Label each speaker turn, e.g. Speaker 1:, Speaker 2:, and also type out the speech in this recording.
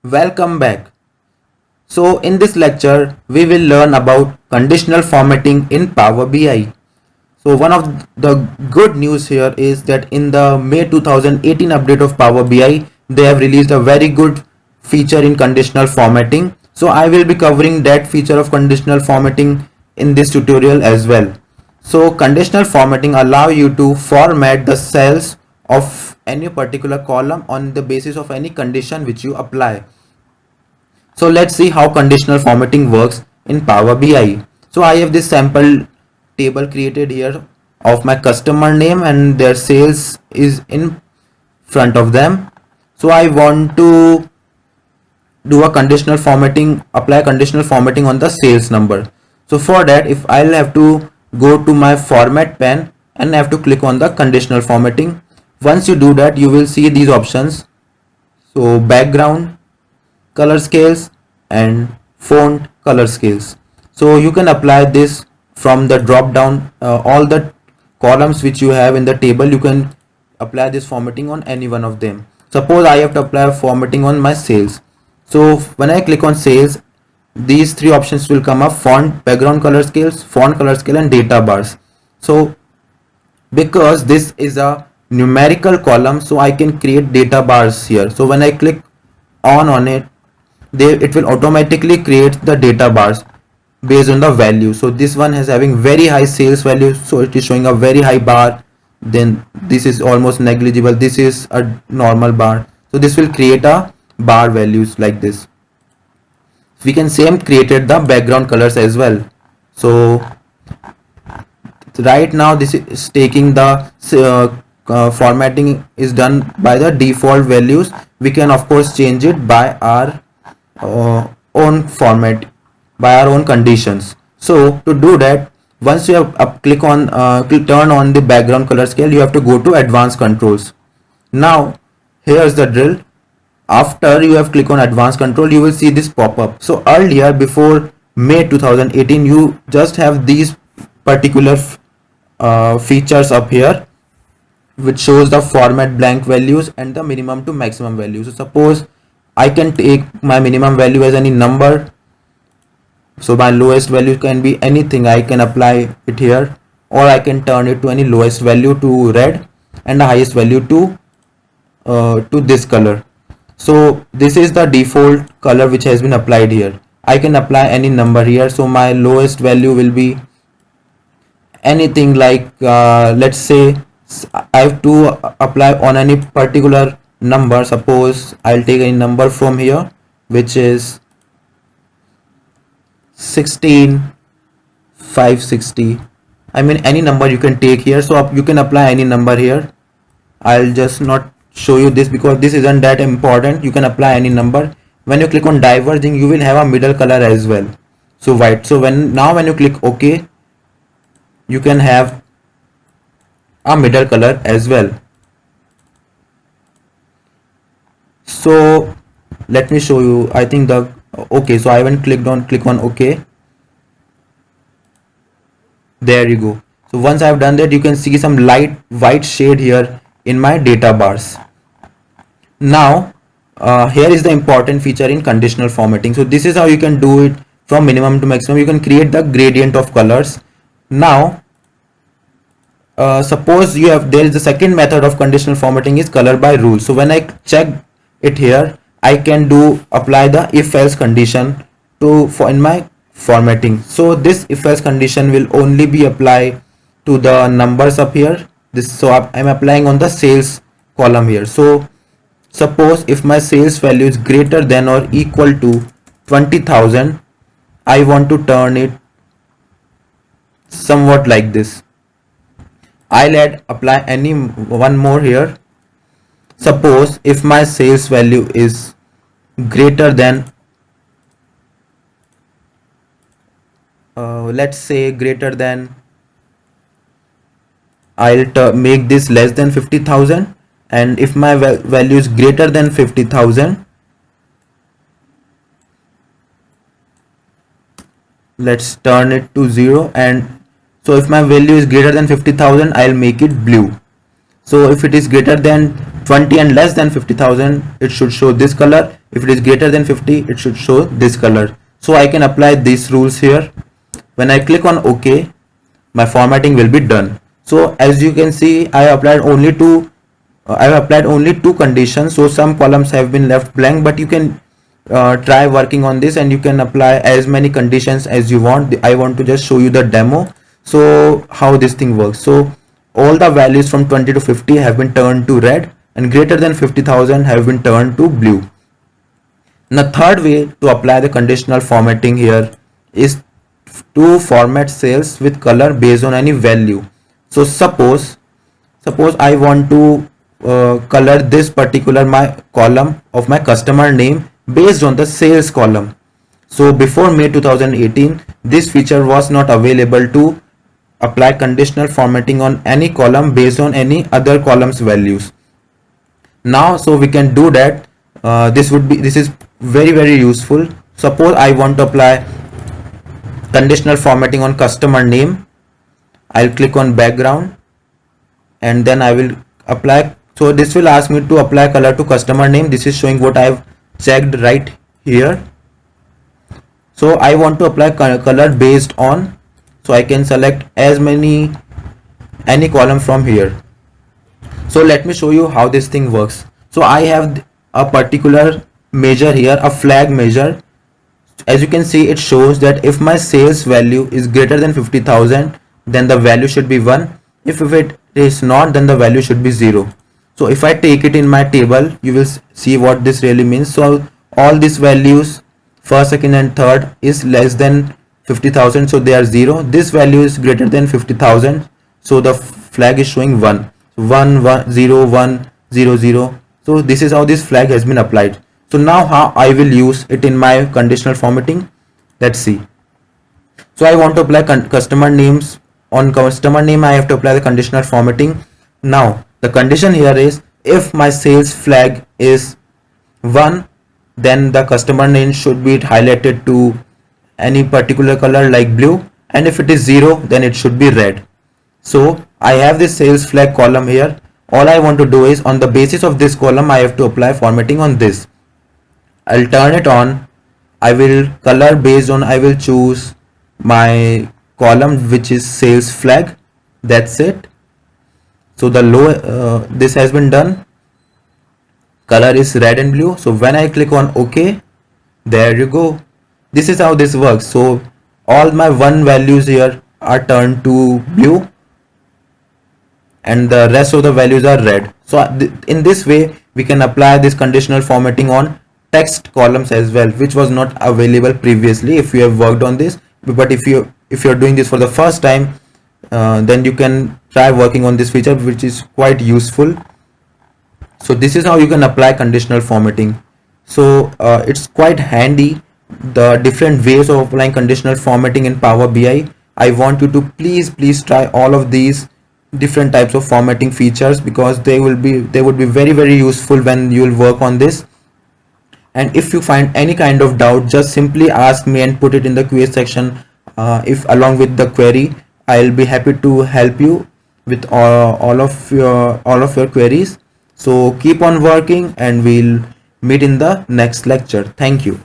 Speaker 1: Welcome back. So in this lecture, we will learn about conditional formatting in Power BI. So one of the good news here is that in the May 2018 update of Power BI, they have released a very good feature in conditional formatting. So I will be covering that feature of conditional formatting in this tutorial as well. So conditional formatting allow you to format the cells of any particular column on the basis of any condition which you apply. So let's see how conditional formatting works in Power BI. So I have this sample table created here of my customer name and their sales is in front of them. So I want to do a conditional formatting, apply conditional formatting on the sales number. So for that, if I'll have to go to my format pane and have to click on the conditional formatting. Once you do that, you will see these options. So background, color scales and font color scales. So you can apply this from the drop down, all the columns which you have in the table, you can apply this formatting on any one of them. Suppose I have to apply formatting on my sales. So when I click on sales, these three options will come up: font, background color scales, font color scale and data bars. So because this is a numerical column, so I can create data bars here. So when I click on it, it will automatically create the data bars based on the value. So this one is having very high sales value, so it is showing a very high bar. Then this is almost negligible, this is a normal bar. So this will create a bar values like this. We can same created the background colors as well. So right now this is taking the formatting is done by the default values. We can of course change it by our own format, by our own conditions. So to do that, once you have click on turn on the background color scale, you have to go to advanced controls. Now here's the drill. After you have click on advanced control, you will see this pop up. So earlier, before May 2018, you just have these particular features up here which shows the format blank values and the minimum to maximum value. So suppose I can take my minimum value as any number, so my lowest value can be anything, I can apply it here, or I can turn it to any lowest value to red and the highest value to this color. So this is the default color which has been applied here. I can apply any number here, so my lowest value will be anything like let's say I have to apply on any particular number. Suppose I'll take a number from here which is 16560. I mean any number you can take here, so you can apply any number here. I'll just not show you this because this isn't that important. You can apply any number. When you click on diverging, you will have a middle color as well, so white. So when you click OK, you can have a middle color as well. So let me show you. I think the OK, so I haven't click on OK. There you go. So once I have done that, you can see some light white shade here in my data bars. Now here is the important feature in conditional formatting. So this is how you can do it from minimum to maximum. You can create the gradient of colors. Now suppose you have, there is the second method of conditional formatting is color by rule. So when I check it here, I can apply the if else condition in my formatting. So this if else condition will only be applied to the numbers up here. So I'm applying on the sales column here. So suppose if my sales value is greater than or equal to 20,000, I want to turn it somewhat like this. I'll apply any one more here. Suppose if my sales value is greater than let's say greater than, I'll make this less than 50,000, and if my value is greater than 50,000, let's turn it to 0. And so if my value is greater than 50,000, I'll make it blue. So if it is greater than 20 and less than 50,000, it should show this color. If it is greater than 50, it should show this color. So I can apply these rules here. When I click on OK, my formatting will be done. So as you can see, I have applied only two conditions. So some columns have been left blank, but you can try working on this and you can apply as many conditions as you want. I want to just show you the demo, so how this thing works. So all the values from 20 to 50 have been turned to red, and greater than 50,000 have been turned to blue. Now third way to apply the conditional formatting here is to format cells with color based on any value. So suppose I want to color this particular my column of my customer name based on the sales column. So before May 2018, this feature was not available to apply conditional formatting on any column based on any other column's values. Now, so we can do that. This is very useful. Suppose I want to apply conditional formatting on customer name. I'll click on background and then I will apply. So this will ask me to apply color to customer name. This is showing what I've checked right here. So I want to apply color based on, so I can select any column from here. So let me show you how this thing works. So I have a particular measure here, a flag measure. As you can see, it shows that if my sales value is greater than 50,000, then the value should be 1. If it is not, then the value should be 0. So if I take it in my table, you will see what this really means. So all these values, first, second and third, is less than 50,000, so they are 0. This value is greater than 50,000, so the flag is showing 1. 1 1 0 1 0 0. So this is how this flag has been applied. So now how I will use it in my conditional formatting, let's see. So I want to apply customer names. On customer name, I have to apply the conditional formatting. Now the condition here is, if my sales flag is 1, then the customer name should be highlighted to any particular color like blue, and if it is 0, then it should be red. So I have this sales flag column here. All I want to do is, on the basis of this column, I have to apply formatting on this. I'll turn it on. I will color based on, I will choose my column which is sales flag. That's it. So the this has been done. Color is red and blue. So when I click on OK, there you go. This is how this works. So all my 1 values here are turned to blue and the rest of the values are red. So in this way we can apply this conditional formatting on text columns as well, which was not available previously if you have worked on this. But if you're doing this for the first time, then you can try working on this feature, which is quite useful. So this is how you can apply conditional formatting. So it's quite handy, the different ways of applying conditional formatting in Power BI. I want you to please try all of these different types of formatting features, because they would be very useful when you will work on this. And if you find any kind of doubt, just simply ask me and put it in the QA section. If along with the query, I'll be happy to help you with all of your queries. So keep on working and we'll meet in the next lecture. Thank you.